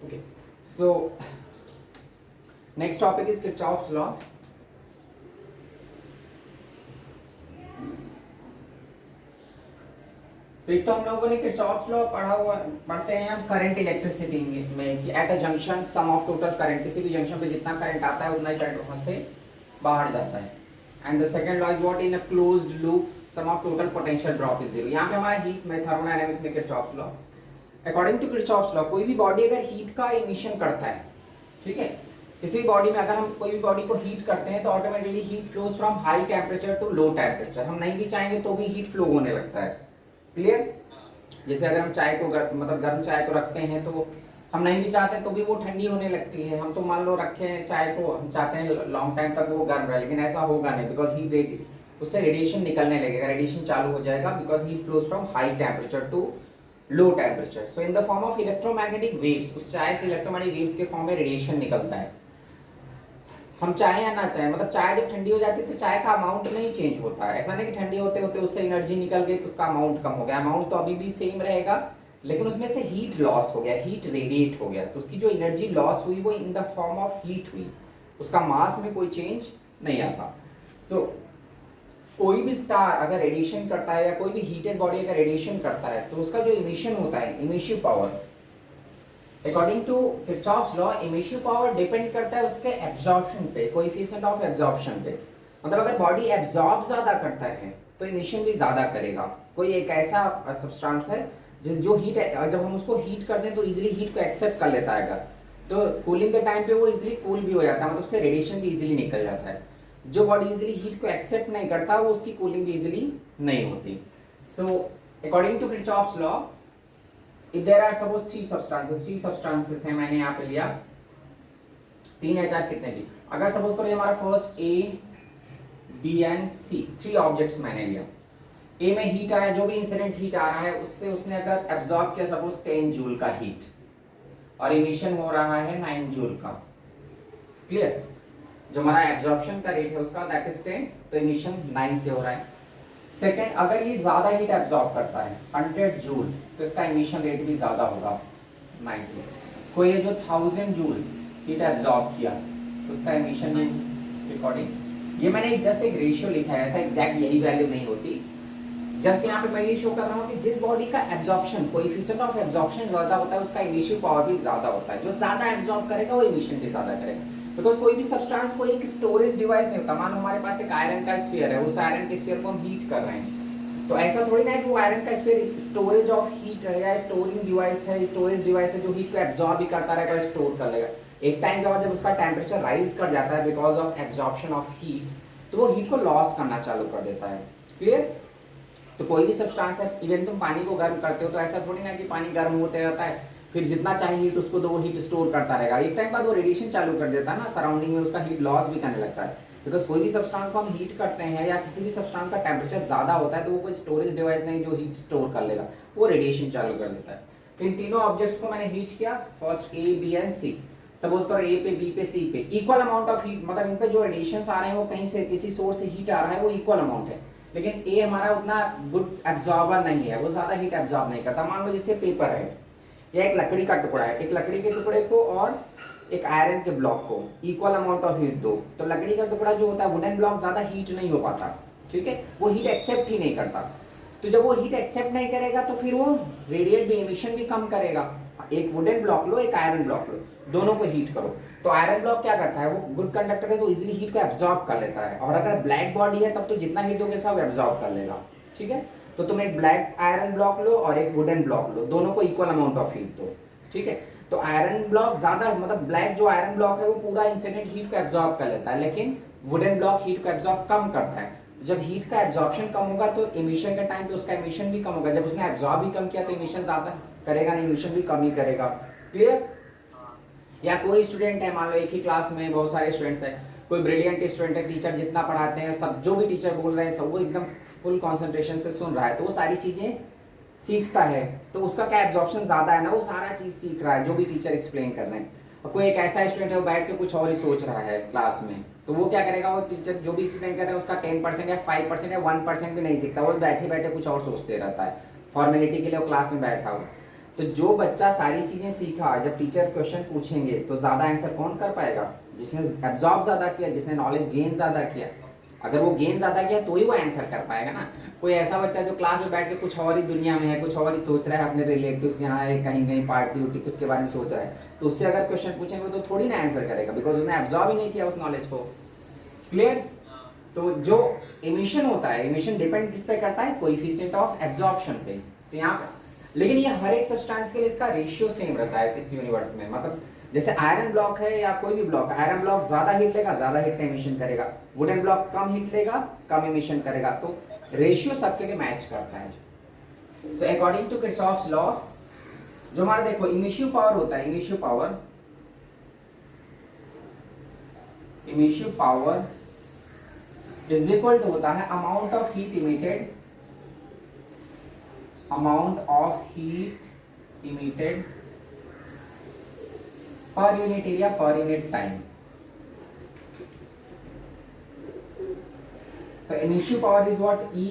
Okay, so next topic is Kirchhoff's law. तो एक तो हम लोगों ने किरचॉफ्स लॉ पढ़ते हैं हम करंट इलेक्ट्रिसिटी में कि at a junction sum of total current, किसी भी जंक्शन पे जितना करंट आता है उतना ही करंट वहां से बाहर जाता है। And the second law is what, in a closed loop sum of total potential drop is zero. यहाँ पे हमारा हीट में थर्मोडायनामिक्स में Kirchhoff's law, according to Kirchhoff's law कोई भी बॉडी अगर हीट का इमिशन करता है, ठीक है, किसी बॉडी में अगर हम कोई भी बॉडी को हीट करते हैं तो automatically heat flows from high temperature to low temperature. हम नहीं भी चाहेंगे तो भी हीट फ्लो होने लगता है। क्लियर? जैसे अगर हम चाय को मतलब गर्म चाय को रखते हैं तो हम नहीं भी चाहते तो भी वो ठंडी होने लगती है। हम तो मान लो रखे हैं चाय को, हम चाहते हैं लॉन्ग टाइम तक वो गर्म रहे, लेकिन ऐसा होगा नहीं बिकॉज हीट उससे रेडिएशन निकलने लगेगा, रेडिएशन चालू हो जाएगा because heat flows from high temperature to low temperature. So in the form of electromagnetic waves, उस चाय से इलेक्ट्रोमैग्नेटिक वेव्स के फॉर्म में रेडिएशन निकलता है। हम चाहे या ना चाहे, मतलब चाय जब ठंडी हो जाती है तो चाय का अमाउंट नहीं चेंज होता है। ऐसा नहीं कि ठंडी होते होते उससे एनर्जी निकल गई तो उसका अमाउंट कम हो गया, अमाउंट तो अभी भी सेम रहेगा, लेकिन उसमें से हीट लॉस हो गया, हीट रेडिएट हो गया, तो उसकी जो एनर्जी लॉस हुई वो इन द फॉर्म ऑफ हीट हुई, उसका मास में कोई चेंज नहीं आता। सो कोई भी स्टार अगर रेडिएशन करता है या कोई भी हीटेड बॉडी अगर रेडिएशन करता है तो उसका जो इमिशन होता है, emissive power, according to Kirchhoff's law emissive power depend करता है उसके एब्जॉर्प्शन पे, कोएफिशिएंट ऑफ एब्जॉर्प्शन पे। मतलब अगर बॉडी एब्जॉर्ब ज्यादा करता है तो इमिशन भी ज्यादा करेगा। कोई एक ऐसा सब्सटेंस है जिस जो हीट, जब हम उसको हीट करते हैं तो इजीली हीट को एक्सेप्ट कर लेता है, अगर तो कूलिंग के टाइम पे वो इजीली कूल भी हो जाता है, मतलब उससे रेडिएशन भी इजीली निकल जाता है। जो बॉडी इजीली हीट को एक्सेप्ट नहीं करता वो उसकी कूलिंग भी इजीली नहीं होती। So according to Kirchhoff's law, if there are suppose three substances है, मैंने यहाँ पे लिया तीन या चार कितने भी, अगर सपोज करो हमारा first A B and C, three objects मैंने लिया, ए में हीट आया, जो भी इंसिडेंट हीट आ रहा है उससे उसने अगर एब्जॉर्ब किया सपोज 10 जूल का हीट और इमिशन हो रहा है 9 जूल का। क्लियर? जो हमारा एब्जॉर्प्शन का रेट है उसका दैट इज 10, तो इमिशन 9 से हो रहा है। सेकेंड, अगर ये ज्यादा हीट एब्जॉर्ब करता है 100 जूल तो इसका इमिशन रेट भी ज्यादा होगा 90। कोई है जो 1000 जूल हीट एब्जॉर्ब किया तो उसका इमिशन अकॉर्डिंग, ये मैंने जस्ट एक रेशियो लिखा है, ऐसा एग्जैक्ट यही वैल्यू नहीं होती। जस्ट यहाँ पे मैं ये शो कर रहा हूँ कि जिस बॉडी का एब्जॉर्प्शन, कोएफिशिएंट ऑफ एब्जॉर्प्शन ज्यादा होता है उसका इमिशिव पावर भी ज्यादा होता है। जो ज्यादा एब्जॉर्ब करेगा वो इमिशन भी ज्यादा करेगा, बिकॉज कोई भी सब्सटेंस कोई एक स्टोरेज डिवाइस नहीं होता। मानो हमारे पास एक आयरन का स्फीयर है, उस आयरन के स्फीयर को हम हीट कर रहे हैं, तो ऐसा थोड़ी ना है कि वो आयरन का स्फीयर स्टोरेज ऑफ हीट है या स्टोरिंग डिवाइस है, स्टोरेज डिवाइस है जो हीट को एब्जॉर्ब भी करता रहेगा, स्टोर कर लेगा। एक टाइम के बाद जब उसका टेम्परेचर राइज कर जाता है because of absorption of heat, तो वो हीट को लॉस करना चालू कर देता है। क्लियर? तो कोई भी सब्सटेंस है, इवन तुम पानी को गर्म करते हो तो ऐसा थोड़ी ना कि पानी गर्म होते रहता है फिर जितना चाहे हीट उसको दो, वो हीट स्टोर करता रहेगा, एक टाइम बाद वो रेडिएशन चालू कर देता है ना सराउंडिंग में, उसका हीट लॉस भी करने लगता है। बिकॉज कोई भी सब्सटेंस को हम हीट करते हैं या किसी भी सब्सटेंस का टेम्परेचर ज्यादा होता है तो वो कोई स्टोरेज डिवाइस नहीं जो हीट स्टोर कर लेगा, वो रेडिएशन चालू कर देता है। तो इन तीनों ऑब्जेक्ट्स को मैंने हीट किया, first A B and C. Suppose करो ए पे बी पे सी पे इक्वल अमाउंट ऑफ हीट, मतलब इन पे जो रेडिएशन आ रहे हैं वो कहीं से किसी सोर्स से हीट आ रहा है वो इक्वल अमाउंट है, लेकिन ए हमारा उतना गुड एब्जॉर्बर नहीं है, वो ज्यादा हीट एब्जॉर्ब नहीं करता। मान लो जैसे पेपर है या एक लकड़ी का टुकड़ा है, एक लकड़ी के टुकड़े को और एक आयरन के ब्लॉक को इक्वल अमाउंट ऑफ हीट दो, तो लकड़ी का टुकड़ा जो होता है वुडन ब्लॉक ज्यादा हीट नहीं हो पाता, ठीक है, वो हीट एक्सेप्ट ही नहीं करता। तो जब वो हीट एक्सेप्ट नहीं करेगा तो फिर वो रेडिएट भी, इमिशन भी कम करेगा। एक वुडन ब्लॉक लो, एक आयरन ब्लॉक लो, दोनों को हीट करो, तो आयरन ब्लॉक क्या करता है, वो गुड कंडक्टर है तो इजीली हीट को एब्जॉर्ब कर लेता है, और अगर ब्लैक बॉडी है तब तो जितना हीट दोगे सब एब्जॉर्ब कर लेगा। ठीक है, तो तुम एक ब्लैक आयरन ब्लॉक लो और एक वुडन ब्लॉक लो, दोनों को इक्वल अमाउंट ऑफ हीट दो। ठीक है, तो आयरन ब्लॉक ज्यादा, मतलब ब्लैक जो आयरन ब्लॉक है वो पूरा इंसिडेंट हीट को एब्जॉर्ब कर लेता है, लेकिन वुडन ब्लॉक हीट को एब्जॉर्ब कम करता है। जब हीट का एब्जॉर्प्शन कम होगा तो इमिशन के टाइम पे उसका इमिशन भी कम होगा, जब उसने एब्जॉर्ब भी कम किया तो इमिशन ज्यादा करेगा नहीं, इमिशन भी कम ही करेगा। क्लियर? या कोई स्टूडेंट है, मान लो एक ही क्लास में बहुत सारे स्टूडेंट्स हैं, कोई ब्रिलियंट स्टूडेंट है, टीचर जितना पढ़ाते हैं सब, जो भी टीचर बोल रहे हैं सब वो एकदम फुल कंसंट्रेशन से सुन रहा है, तो वो सारी चीजें सीखता है, तो उसका क्या एब्जॉर्प्शन ज्यादा है ना, वो सारा चीज सीख रहा है जो भी टीचर एक्सप्लेन कर रहे हैं। और कोई एक ऐसा स्टूडेंट है वो बैठ के कुछ और ही सोच रहा है क्लास में, तो वो क्या करेगा, वो टीचर जो भी एक्सप्लेन कर रहे हैं उसका 10% या 5% या 1% भी नहीं सीखता, वो बैठे बैठे कुछ और सोचते रहता है, फॉर्मेलिटी के लिए वो क्लास में बैठा हो। तो जो बच्चा सारी चीजें सीखा, जब टीचर क्वेश्चन पूछेंगे तो ज्यादा आंसर कौन कर पाएगा? जिसने एब्जॉर्ब ज्यादा किया, जिसने नॉलेज गेन ज्यादा किया। अगर वो गेन ज्यादा किया तो ही वो आंसर कर पाएगा ना। कोई ऐसा बच्चा जो क्लास में बैठ के कुछ और ही दुनिया में है, कुछ और ही सोच रहा है, अपने रिलेटिव्स के यहाँ है, कहीं कहीं पार्टी उर्टी कुछ के बारे में सोच रहा है, तो उससे अगर क्वेश्चन पूछेंगे तो थोड़ी ना आंसर करेगा, बिकॉज उसने एब्जॉर्ब ही नहीं किया उस नॉलेज को। क्लियर? तो जो इमिशन होता है, इमिशन डिपेंड किस पे करता है? कोएफिशिएंट ऑफ एब्जॉर्प्शन पे। तो यहाँ पे लेकिन ये हर एक सब्सटेंस के लिए इसका रेशियो सेम रहता है इस यूनिवर्स में। मतलब जैसे आयरन ब्लॉक है या कोई भी ब्लॉक, आयरन ब्लॉक ज्यादा हीट लेगा, ज्यादा हीट का इमिशन करेगा, वुडन ब्लॉक कम हीट लेगा, कम इमिशन करेगा। तो रेशियो सबके लिए मैच करता है। So according to Kirchhoff's law, जो हमारा देखो इमिशिव पावर होता है, emissive power is equal to होता है amount of heat emitted, per unit area per unit time. तो initial power is what? E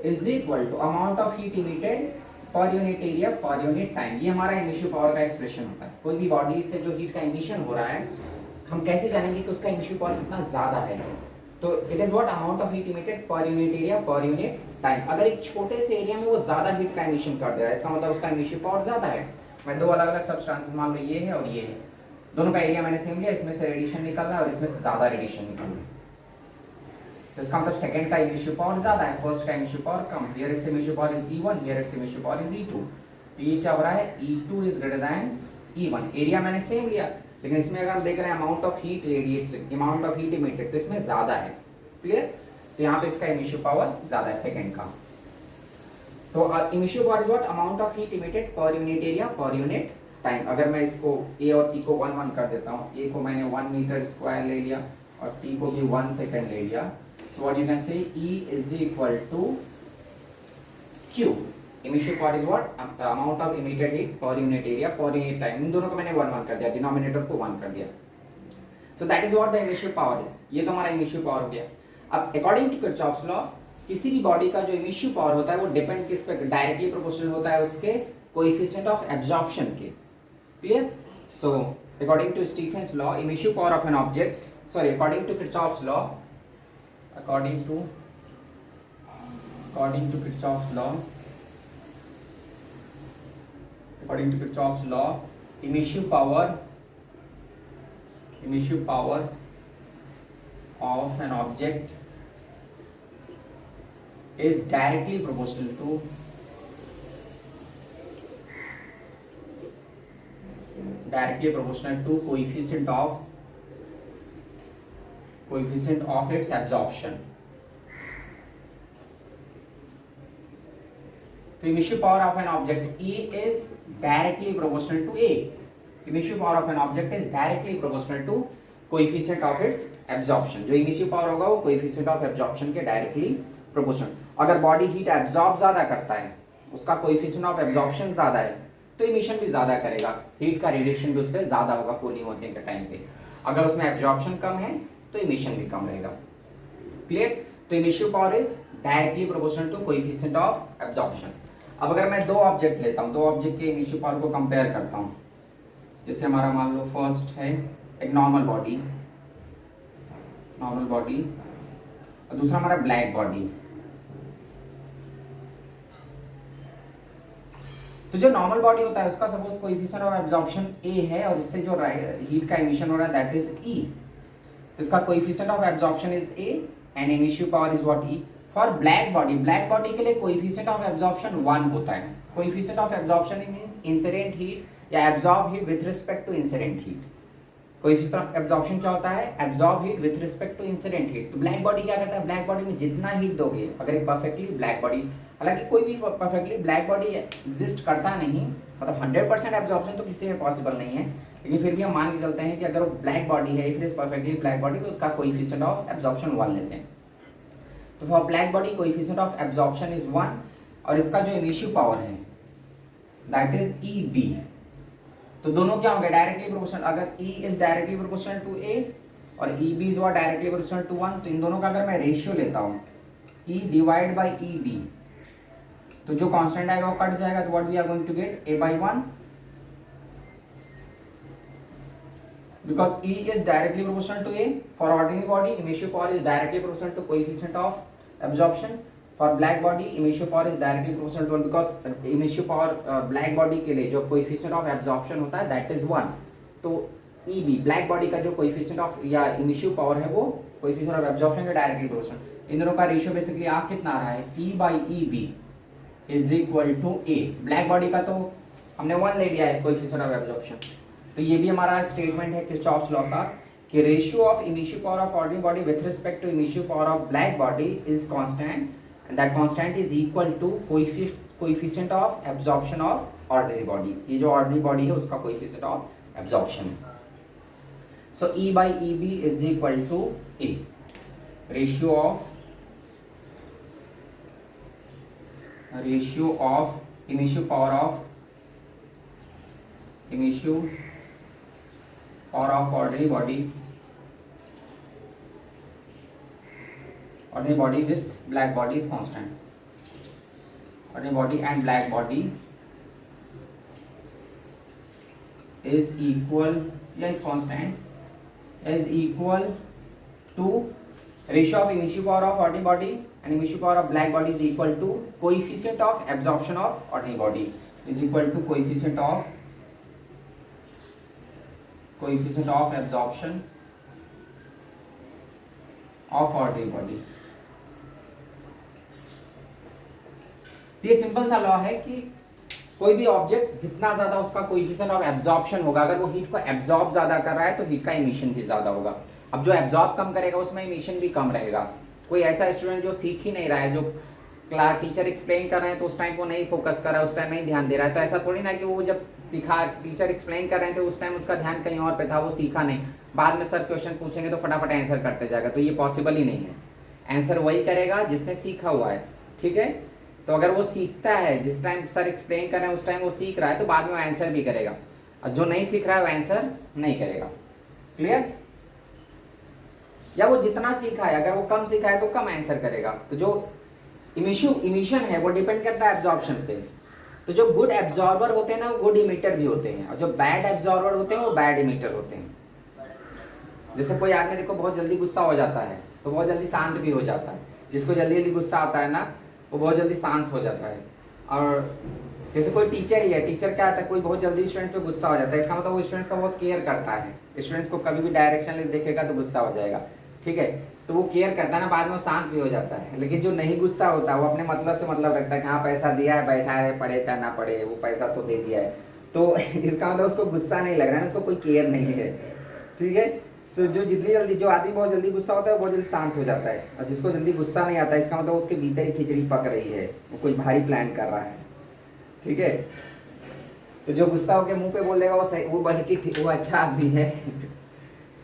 is equal to amount of heat emitted per unit area per unit time. ये हमारा initial power का expression होता है। कोई भी body से जो हीट का इमिशन हो रहा है, हम कैसे जानेंगे कि उसका इनिशियल पावर कितना ज्यादा है? तो it is what? Amount of heat emitted per unit area per unit time. अगर एक छोटे से एरिया में वो ज्यादा हीट का इमिशन कर दे रहा है, इसका मतलब उसका इनिशियल पावर ज्यादा है। मैं दो अलग अलग सब्सटेंसेस मान लो, ये है और ये है, दोनों का एरिया मैंने सेम लिया, इसमें से रेडिएशन निकल रहा है और इसमें से ज्यादा रेडिएशन निकल रहा है, तो इसका मतलब सेकंड का इनिशियल पावर ज्यादा है, फर्स्ट का initial power come. Here it's initial power is E1, here it's initial power is E2। तो ये क्या हो रहा है? E2 is greater than E1। Area मैंने सेम लिया, लेकिन इसमें अगर हम देख रहे हैं amount of heat radiated, amount of heat emitted, तो इसमें ज्यादा है। क्लियर? तो यहाँ पे इसका इनिशियल पावर ज्यादा है सेकंड का। तो initial power is what? Amount of heat emitted per unit area per unit time. अगर मैं इसको A और T को 1 1 कर देता हूँ, A को मैंने 1 मीटर स्क्वायर ले लिया और T को भी 1 सेकेंड ले लिया, so what you can say, E is equal to Q। Initial power is what? the amount of emitted heat per unit area per unit time। इन दोनों को मैंने 1 1 कर दिया, डिनोमिनेटर को 1 कर दिया, so that is what the initial power is। ये तो हमारा इनिशियल पावर हो गया। अब अकॉर्डिंग टू किर्चॉफ्स लॉ, किसी भी बॉडी का जो इनिशियल पावर होता है वो डिपेंड किस पे? डायरेक्टली प्रोपोर्शनल होता है उसके कोएफिशिएंट ऑफ एब्जॉर्प्शन के। Clear? So according to Stefan's law, initial power of an object, sorry according to Kirchhoff's law, according to Kirchhoff's law, initial power of an object is directly proportional to coefficient of its absorption। तो initial power of an object E is directly proportional to A। initial power of an object is directly proportional to coefficient of its absorption। जो initial power होगा वो coefficient of absorption के directly proportional। अगर body heat absorb ज्यादा करता है, उसका coefficient of absorption ज्यादा है, तो emission भी ज्यादा करेगा, heat का radiation भी उससे ज्यादा होगा कूलिंग होने के टाइम पे। अगर उसमें absorption कम है तो इमिशन भी कम रहेगा। क्लियर? तो initial power is directly proportional to coefficient of absorption. अब अगर मैं दो ऑब्जेक्ट लेता हूं, दो ऑब्जेक्ट के इनिशियल पावर को कंपेयर करता हूं, जैसे हमारा मान लो फर्स्ट है एक नॉर्मल बॉडी और दूसरा हमारा ब्लैक बॉडी। तो जो नॉर्मल बॉडी होता है उसका suppose coefficient of absorption A है और इससे जो हीट का इमिशन हो रहा है दैट इज E। तो इसका coefficient of absorption is A and initial power is what? E। For black body के लिए कोएफिशिएंट ऑफ एब्जॉर्प्शन 1 होता है। Coefficient of absorption means incident heat या absorb heat with respect to incident heat. Coefficient of absorption क्या होता है? Absorb heat with respect to incident heat. तो black body क्या करता है? ब्लैक बॉडी में जितना हीट दोगे, अगर एक परफेक्टली ब्लैक बॉडी, हालांकि कोई भी परफेक्टली ब्लैक बॉडी एग्जिस्ट करता नहीं, मतलब 100% एब्जॉर्प्शन तो किसी में पॉसिबल नहीं है, लेकिन फिर भी हम मान के चलते हैं कि अगर वो ब्लैक बॉडी है, if it is perfectly black body, तो उसका कोएफिशिएंट ऑफ एब्जॉर्प्शन 1 लेते हैं। तो for black body coefficient of absorption is 1 और इसका जो इनिशियल पावर है दैट इज EB। तो दोनों क्या होंगे? Directly proportional. अगर E is directly proportional to A और EB is what? Directly proportional to 1, तो इन दोनों का अगर मैं रेशियो लेता हूं E डिवाइड बाय EB, तो जो कांस्टेंट आएगा वो कट जाएगा, तो what we are going to get A/1 because E is directly proportional to A. For ordinary body, emission power is directly proportional to coefficient of absorption. For black body, emission power is directly proportional to 1 because emission power black body के लिए जो coefficient of absorption होता है that is 1. तो EB black body का जो coefficient of या emission power है वो coefficient of absorption के directly proportional. इन दोनों का रेशियो बेसिकली आ कितना आ रहा है, E/EB is equal to A. Black body का तो हमने 1 ले लिया है coefficient of absorption. तो ये भी हमारा स्टेटमेंट है किरचॉफ्स लॉ का कि ratio of emissive power of ordinary body with respect to emissive power of black body is constant and that constant is equal to coefficient of absorption of ordinary body. ये जो ordinary body है उसका coefficient of absorption है. So E/EB is equal to A. Ratio of emissive power of ordinary body with black body is constant. Ordinary body and black body is equal, is constant, is equal to ratio of emission power of ordinary body and emission power of black body is equal to coefficient of absorption of ordinary body is equal to coefficient of absorption of ordinary body. ये simple सा law है कि कोई भी object जितना ज्यादा उसका coefficient of absorption होगा, अगर वो हीट को एब्जॉर्ब ज्यादा कर रहा है तो हीट का इमिशन भी ज्यादा होगा. अब जो एब्जॉर्ब कम करेगा उसमें इमिशन भी कम रहेगा. कोई ऐसा स्टूडेंट जो सीख ही नहीं रहा है, जो क्लास टीचर एक्सप्लेन कर रहे हैं तो उस टाइम वो नहीं फोकस कर रहा है, उस टाइम नहीं ध्यान दे रहा है, तो ऐसा थोड़ी ना कि वो जब टीचर एक्सप्लेन कर रहे हैं तो उस टाइम उसका ध्यान कहीं और पे था, वो सीखा नहीं, बाद में सर क्वेश्चन पूछेंगे तो फटाफट आंसर करते जाएगा. तो ये पॉसिबल ही नहीं है. आंसर वही करेगा जिसने सीखा हुआ है. ठीक है, तो अगर वो सीखता है, जिस टाइम सर एक्सप्लेन कर रहे हैं उस टाइम वो सीख रहा है, तो बाद में वो आंसर भी करेगा. और जो नहीं सीख रहा है वो आंसर नहीं करेगा. क्लियर? या वो जितना सीखा है, अगर वो कम सीखा है तो कम आंसर करेगा. तो जो इमिशन है वो डिपेंड करता है एब्जॉर्प्शन पे. तो जो गुड एब्जॉर्बर होते हैं ना वो गुड इमिटर भी होते हैं, और जो बैड एब्जॉर्बर होते हैं वो बैड इमिटर होते हैं. जैसे कोई आदमी देखो बहुत जल्दी गुस्सा हो जाता है तो बहुत जल्दी शांत भी हो जाता है. जिसको जल्दी जल्दी गुस्सा आता है ना वो बहुत जल्दी शांत हो जाता है. और जैसे कोई टीचर ही है, टीचर क्या आता है, कोई बहुत जल्दी स्टूडेंट पे गुस्सा हो जाता है, इसका मतलब वो स्टूडेंट का बहुत केयर करता है. स्टूडेंट को कभी भी डायरेक्शन देखेगा तो गुस्सा हो जाएगा. ठीक है, तो वो केयर करता है ना, बाद में वो शांत भी हो जाता है. लेकिन जो नहीं गुस्सा होता वो अपने मतलब से मतलब रखता है कि हाँ पैसा दिया है, बैठा है, पढ़े चाहे ना पढ़े, वो पैसा तो दे दिया है. तो इसका मतलब उसको गुस्सा नहीं लग रहा है, उसको कोई केयर नहीं है. ठीक है, सो जो जितनी जल्दी, जो आदमी बहुत जल्दी गुस्सा होता है वो बहुत जल्दी शांत हो जाता है, और जिसको जल्दी गुस्सा नहीं आता है इसका मतलब उसके भीतर ही खिचड़ी पक रही है, वो कोई भारी प्लान कर रहा है. ठीक है, तो जो गुस्सा होकर मुंह पे बोल देगा वो सही, वो बल्कि वो अच्छा आदमी है.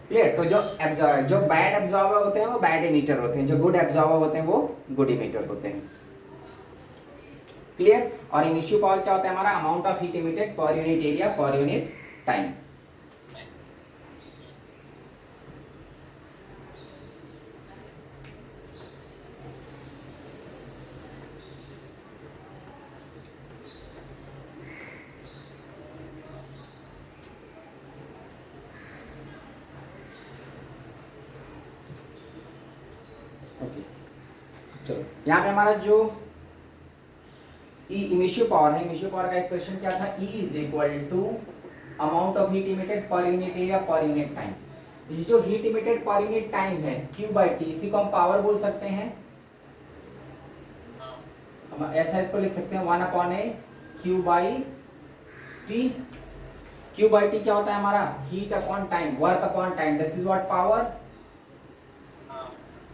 क्लियर? तो जो बैड एब्जॉर्बर होते हैं वो बैड इमिटर होते हैं, जो गुड एब्जॉर्बर होते हैं वो गुड इमिटर होते हैं. क्लियर? और इमिशिव पावर क्या होता है हमारा, amount of heat emitted per unit area per unit time. चलो यहाँ पे हमारा जो इमिशिव पावर है, इमिशिव पावर का एक्सप्रेशन क्या था, E is equal to amount of heat emitted per unit area per unit time. ये जो heat emitted per unit time है Q/T, इसी को हम पावर बोल सकते हैं. हम ऐसा इसको लिख सकते हैं 1/A Q/T. Q/T क्या होता है हमारा, heat upon time, work upon time, this is what power.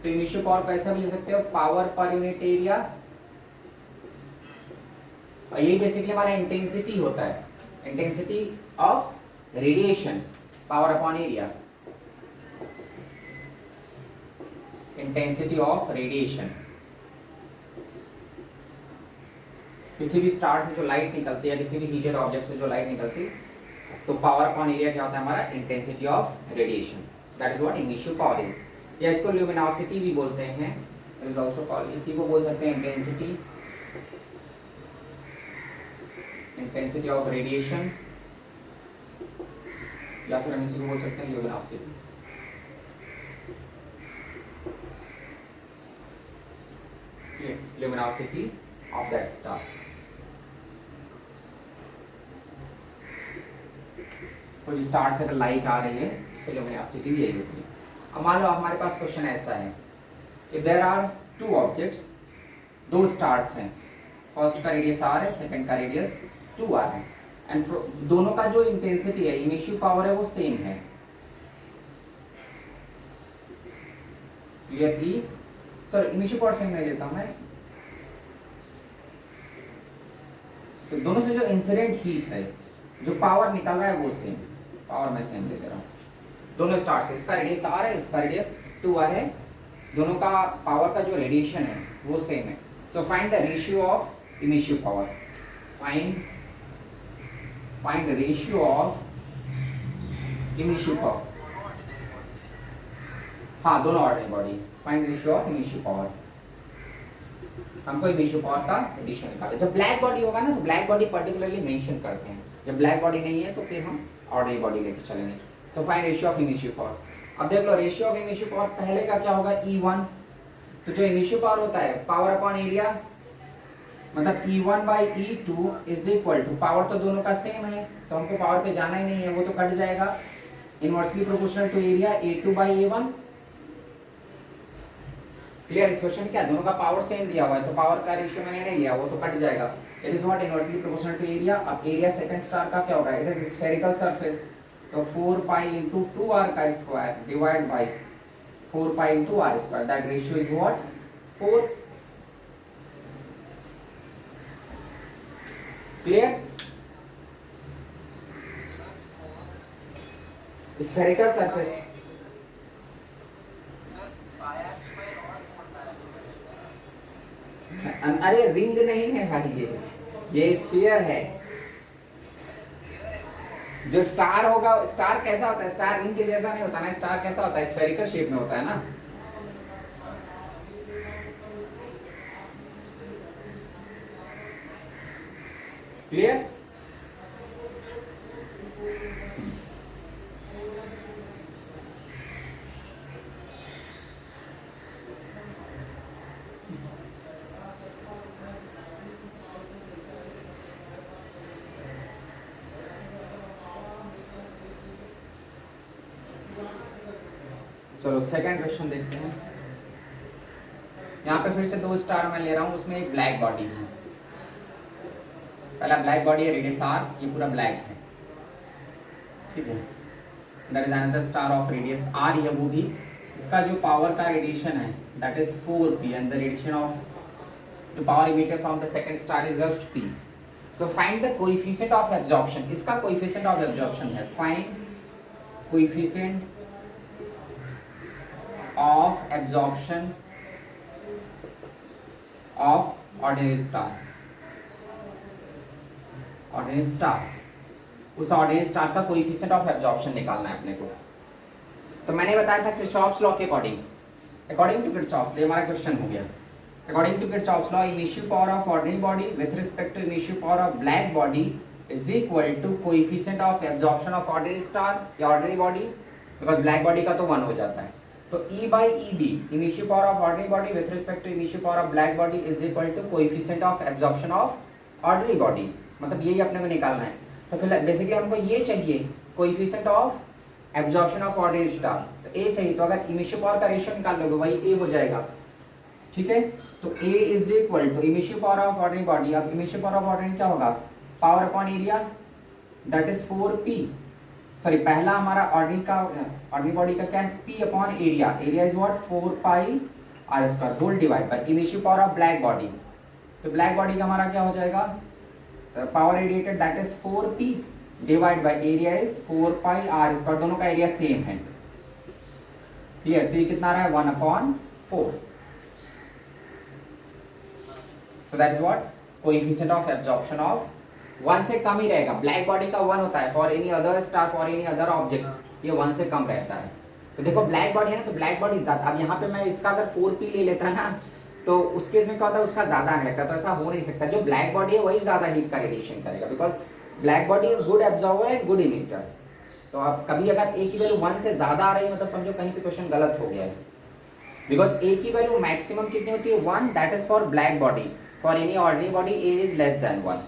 तो इनिशियल पावर कैसा भी ले सकते हो, पावर पर यूनिट एरिया. और ये बेसिकली हमारा इंटेंसिटी होता है, intensity of radiation, power upon area, intensity of radiation. किसी भी स्टार से जो लाइट निकलती है, किसी भी हीटेड ऑब्जेक्ट से जो लाइट निकलती, तो पावर अपॉन एरिया क्या होता है हमारा, intensity of radiation. That is what initial power is. या इसको ल्यूमिनोसिटी भी बोलते हैं, इज आल्सो कॉल्ड, इसी को बोल सकते हैं इंटेंसिटी इंटेंसिटी ऑफ रेडिएशन, या फिर हम इसी को बोल सकते हैं luminosity. Luminosity of that star. कोई स्टार से अगर लाइट आ रही है उसकी ल्यूमिनोसिटी भी यही होती है। अब मान लो हमारे पास क्वेश्चन ऐसा है कि देयर आर टू ऑब्जेक्ट्स, दो स्टार्स हैं, फर्स्ट का रेडियस r है, सेकंड का रेडियस 2r है, एंड दोनों का जो इंटेंसिटी है, इमिशिव पावर है, वो सेम है। क्लियरली सर, इमिशिव पावर सेम नहीं लेता हूं मैं, तो दोनों से जो इंसिडेंट हीट है, जो पावर निकल रहा है वो सेम, पावर मैं सेम ले रहा हूँ दोनों स्टार से। इसका रेडियस r है, इसका रेडियस 2r है, दोनों का पावर का जो रेडिएशन है वो सेम है। So find the ratio of emissive power, find the ratio of emissive power. हाँ, दोनों ordinary body, find ratio of emissive power. हमको इमिशिव पावर का एडिशन निकालना है। जब ब्लैक बॉडी होगा ना तो ब्लैक बॉडी पर्टिकुलरली मेंशन करते हैं, जब ब्लैक बॉडी नहीं है तो फिर हम ऑर्डिनरी बॉडी लेके चलेंगे। So find ratio of emissive power. अब देख लो, रेशियो ऑफ इमिशिव पावर पहले का क्या होगा, E1। तो जो इमिशिव पावर होता है पावर अपॉन एरिया, मतलब E1 by E2 is equal to, power तो दोनों का सेम है तो हमको पावर पे जाना ही नहीं है, वो तो कट जाएगा, inversely proportional to area A2 by A1। Clear? इस क्वेश्चन क्या, दोनों का पावर सेम दिया हुआ है तो पावर का रेशियो मैंने नहीं लिया, वो तो कट जाएगा। It is not inversely proportional to area. अब एरिया सेकंड स्टार का क्या होगा, इट इज स्फेरिकल सरफेस, तो 4 पाई इंटू 2r का square divide by 4 pi into r square, that ratio is what, 4। Clear? Spherical surface, अरे ring नहीं है भाई, ये स्फीयर है। जो स्टार होगा, स्टार कैसा होता है, स्टार रिंग के जैसा नहीं होता ना, स्टार कैसा होता है, स्फेरिकल शेप में होता है ना। क्लियर? चलो सेकंड क्वेश्चन देखते हैं। यहाँ पे फिर से दो स्टार मैं ले रहा हूँ, उसमें एक ब्लैक बॉडी है। पहला ब्लैक बॉडी है, रेडियस r, ये पूरा ब्लैक है, ठीक है। There is another star of radius r, ये वो भी, इसका जो पावर का रेडिएशन है that is 4p and the radiation of the power emitted from the second star is just p। So find the coefficient of absorption. इसका coefficient of absorption है, find coefficient of absorption of ordinary star। ordinary star, उस ordinary star का coefficient of absorption निकालना है अपने को। तो मैंने बताया था किरचॉफ्स लॉ के अकॉर्डिंग टू किरचॉफ, ये हमारा क्वेश्चन हो गया। According to Kirchhoff's law, emissive power of ordinary body with respect to emissive power of black body is equal to coefficient of absorption of ordinary star या ordinary body, because black body का तो 1 हो जाता है। तो E by EB, emissive power of ordinary body with respect to emissive power of black body is equal to coefficient of absorption of ordinary body, मतलब यही अपने को निकालना है। तो फिर बेसिकली हमको ये चाहिए, coefficient of absorption of ordinary star, तो A चाहिए। तो अगर इमिशिव पावर का रेशियो निकाल लोगे वही A हो जाएगा, ठीक है। तो A is equal to emissive power of ordinary body, अब इमिशिव पावर ऑफ ऑर्डिनरी क्या होगा, power upon area, that is 4p। Sorry, पहला हमारा ऑर्डिनरी बॉडी का क्या है, P upon area, area is what, 4 pi r square whole divide by emissive power of black body. तो black body का हमारा क्या हो जाएगा, power radiated that is 4p divide by area is 4 pi r square, दोनों का area same है, clear. तो ये कितना रहा है, 1/4। So that is what, coefficient of absorption of 1 से कम ही रहेगा। ब्लैक बॉडी का 1 होता है for any other star, for any other object ये 1 से कम रहता है। तो देखो ब्लैक बॉडी है ना, तो ब्लैक बॉडी ज्यादा। अब यहाँ पे मैं इसका अगर 4p ले लेता ना तो उस केस में क्या होता है, उसका ज्यादा आने लगता है। तो ऐसा हो नहीं सकता, जो ब्लैक बॉडी है वही ज्यादा हीट का रेडिएशन करेगा, because black body is good absorber and good emitter. तो आप कभी अगर ए की वैल्यू 1 से ज्यादा आ रही है, मतलब समझो कहीं पे क्वेश्चन गलत हो गया है, बिकॉज ए की वैल्यू मैक्सिमम कितनी होती है 1, that is for black body, for any ordinary body A is less than 1।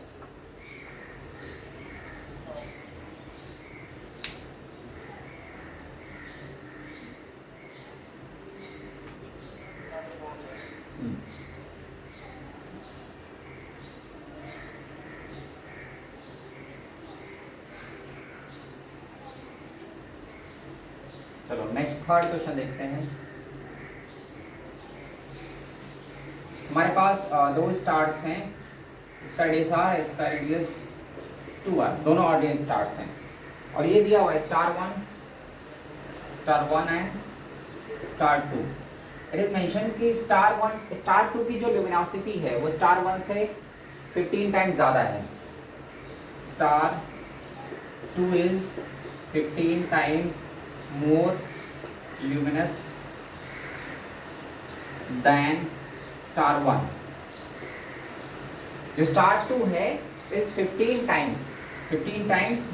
चलो नेक्स्ट थर्ड क्वेश्चन देखते हैं। हमारे पास दो स्टार्स हैं, इसका रेडियस r है, इसका रेडियस 2r, दोनों ऑर्डिनरी स्टार्स हैं, और ये दिया हुआ है star 1 and star 2। It is mention कि स्टार 2 की जो ल्यूमिनोसिटी है वो स्टार 1 से 15 टाइम्स ज़्यादा है। Star 2 is 15 times more luminous than star 1। जो स्टार 2 है is 15 times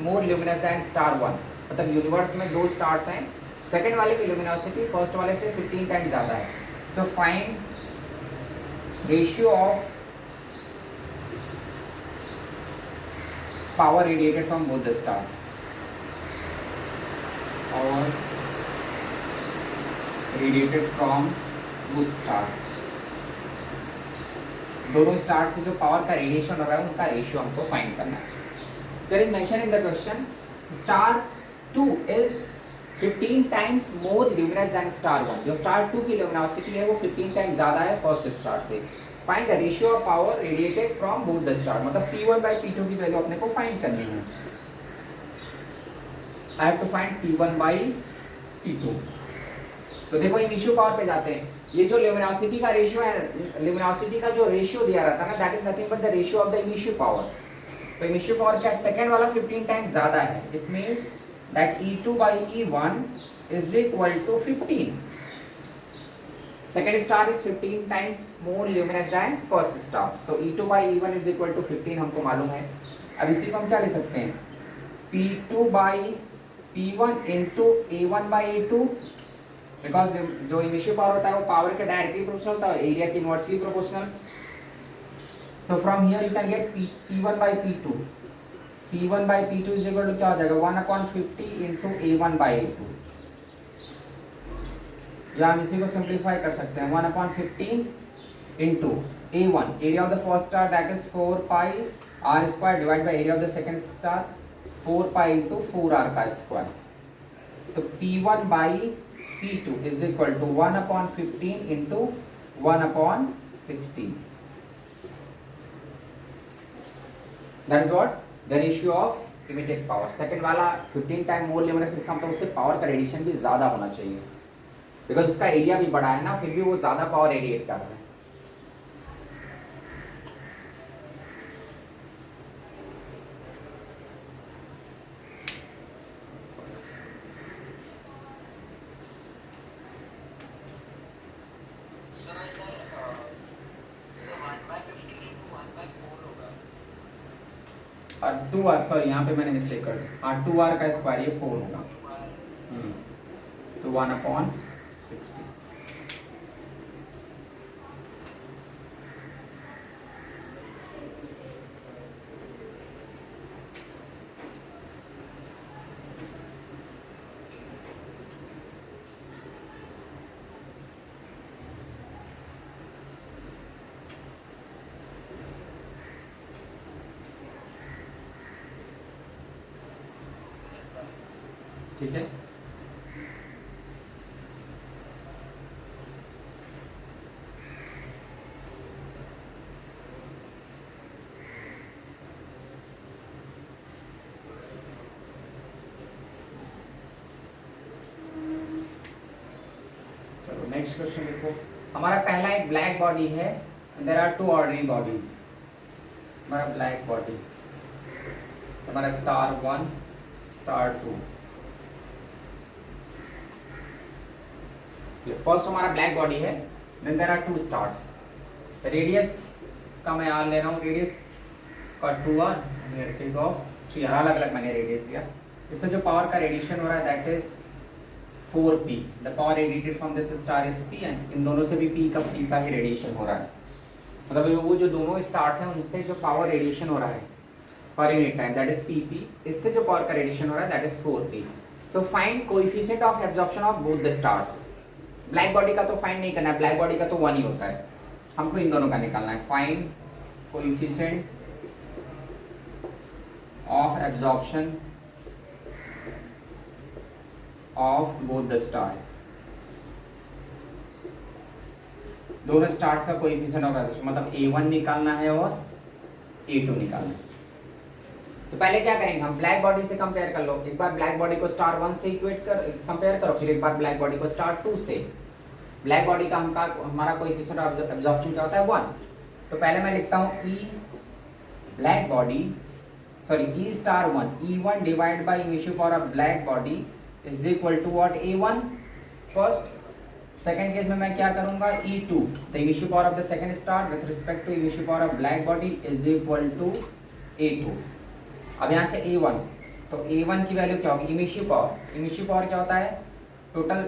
more luminous than star 1। मतलब यूनिवर्स में दो स्टार्स हैं, सेकेंड वाले की ल्यूमिनोसिटी फर्स्ट वाले से 15 टाइम्स ज़्यादा है। So find ratio of power radiated from both the star, और रेडिएटेड फ्रॉम बोथ स्टार। दोनों स्टार से जो पावर का रेडिएशन हो रहा है उनका रेशियो हमको फाइंड करना है। There is mention in the question star 2 is 15 times more luminous than star 1। जो स्टार 2 की ल्यूमिनोसिटी है वो 15 टाइम्स ज़्यादा है फर्स्ट स्टार से। Find the ratio of power radiated from both the star, मतलब P1/P2 की वैल्यू अपने को फाइंड करनी है। I have to find P1/P2। तो देखो इनिशियल पावर पे जाते हैं। ये जो ल्यूमिनोसिटी का रेशियो है, ल्यूमिनोसिटी का जो रेशियो दिया रहता है ना, that is nothing but the ratio of the initial power. तो इनिशियल पावर क्या, सेकंड वाला 15 टाइम्स ज्यादा है। It means that E2/E1 is equal to 15। Second star is 15 times more luminous than first star, so E2/E1 is equal to 15 हमको मालूम है। अब इसी को हम क्या ले सकते हैं, P2/P1 इंटू A1/A2, बिकॉज जो इनिशियल पावर होता है वो पावर के डायरेक्टली प्रोपोर्शनल होता है, एरिया के inversely proportional. So from here you can get P1/P2। P1/P2 is equal to क्या हो जाएगा 1/50 इंटू A1/A2, या हम इसी को सिंप्लीफाई कर सकते हैं 1/15 into A1, area of the first star that is 4πr² divide by area of the second star 4π into 4r का स्क्वायर। तो P1/P2 is equal to 1/15 into 1/16। That is what the ratio of emitted power. Second वाला 15 time more luminous, इसका मतलब उससे power का radiation भी ज्यादा होना चाहिए, बिकॉज उसका एरिया भी बड़ा है ना, फिर भी वो ज्यादा पावर रेडिएट कर रहा है। और 2r, सॉरी यहाँ पे मैंने मिस्टेक कर दी, 2r का स्क्वायर ये 4 होगा, तो 1/60। ठीक है, चलो नेक्स्ट क्वेश्चन देखो। हमारा पहला एक ब्लैक बॉडी है, देयर आर 2 ऑर्डिनरी बॉडीज। हमारा ब्लैक बॉडी, हमारा स्टार 1 स्टार 2। फर्स्ट हमारा ब्लैक बॉडी है, then there are 2 stars. Radius इसका मैं आर ले रहा हूँ, रेडियस इसका 2r, here it is of 3r, अलग अलग मैंने रेडियस लिया। इससे जो पावर का रेडिएशन हो रहा है that is 4p, the power radiated from this star is p, and in दोनों से भी p का ही रेडिएशन हो रहा है। मतलब वो जो दोनों स्टार्स हैं उनसे जो पावर रेडिएशन हो रहा है पर unit time that is pp, इससे जो पावर का रेडिएशन हो रहा है that is 4p। So find coefficient of absorption of both the stars. Black body का तो फाइंड नहीं करना है, ब्लैक बॉडी का तो 1 ही होता है, हमको इन दोनों का निकालना है। Find coefficient of absorption of both the stars, दोनों स्टार्स का कोएफिशिएंट ऑफ एब्जॉर्प्शन, मतलब A1 निकालना है और A2 निकालना है। तो पहले क्या करेंगे, हम ब्लैक बॉडी से कंपेयर कर लो, एक बार ब्लैक बॉडी को स्टार 1 से इक्वेट कर कंपेयर करो, फिर एक बार ब्लैक बॉडी को स्टार 2 से। ब्लैक बॉडी का हमारा कोएफिशिएंट ऑफ एब्जॉर्प्शन क्या होता है 1। तो पहले मैं लिखता हूँ E black body sorry E star 1 E1 divide by initial power of black body is equal to what A1 first. Second case में मैं क्या करूंगा E2 the initial power of the second star with respect to initial power of black body is equal to A2। अब यहाँ से A1, तो A1 की value क्या होगी, इनिशियल पावर क्या होता है, total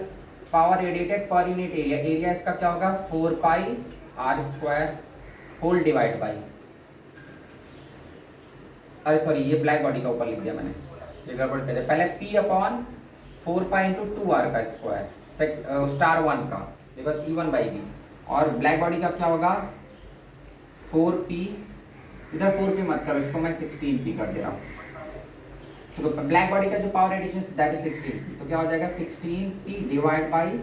power radiated per unit area, area इसका क्या होगा 4 pi r square whole divide by, अरे सॉरी ये ब्लैक बॉडी का ऊपर लिख दिया मैंने, ये गड़बड़ कर दिया। पहले P upon 4 pi into 2r का स्क्वायर स्टार 1 का, बिकॉज E1 बाई B, और ब्लैक बॉडी का क्या होगा 4p, इधर 4p मत करो, इसको मैं 16p कर दे रहा हूँ। तो ब्लैक बॉडी का जो power radiation that is 16p, तो क्या हो जाएगा 16p divide by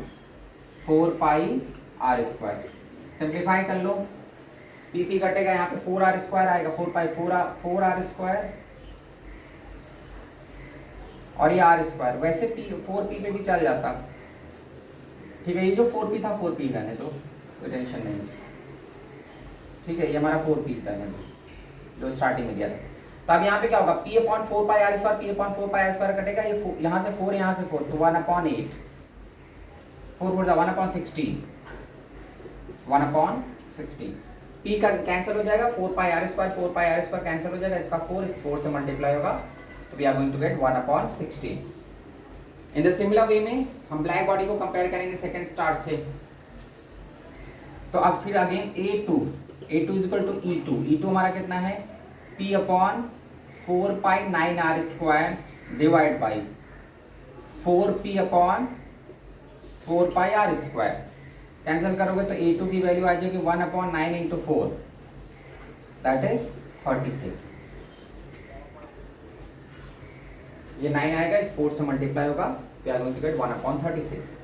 4 pi r square. Simplify कर लो, p कटेगा, यहाँ पे 4r स्क्वायर आएगा, 4 पाई 4r स्क्वायर और ये r स्क्वायर, वैसे 4p पे भी चल जाता, ठीक है। ये जो 4p था 4p रहने दो, कोई टेंशन नहीं, ठीक है। ये हमारा 4p रहने दो जो स्टार्टिंग में दिया था। तो अब यहाँ पे क्या होगा P upon 4 pi r square, P upon 4 pi r square कटेगा, ये यहाँ से 4 यहाँ से 4, तो 1 अपॉन 8, 4 4 1 अपॉन 16, 1 अपॉन 16। P का कैंसिल हो जाएगा, 4 पाई r स्क्वायर कैंसिल हो जाएगा, इसका 4 इस 4 से मल्टीप्लाई होगा, तो we are going to get 1 upon 16। In the similar way में हम ब्लैक बॉडी को कंपेयर करेंगे सेकेंड स्टार से। तो अब फिर again A2 is equal to E2 हमारा कितना है P upon 4 pi 9r square divide by 4p upon 4 pi r square, cancel करोगे तो A2 की वैल्यू आ जाएगी 1 अपॉन 9 इंटू 4 दैट इज 36। ये 9 आएगा, इस 4 से मल्टीप्लाई होगा, we are going to get 1 upon 36।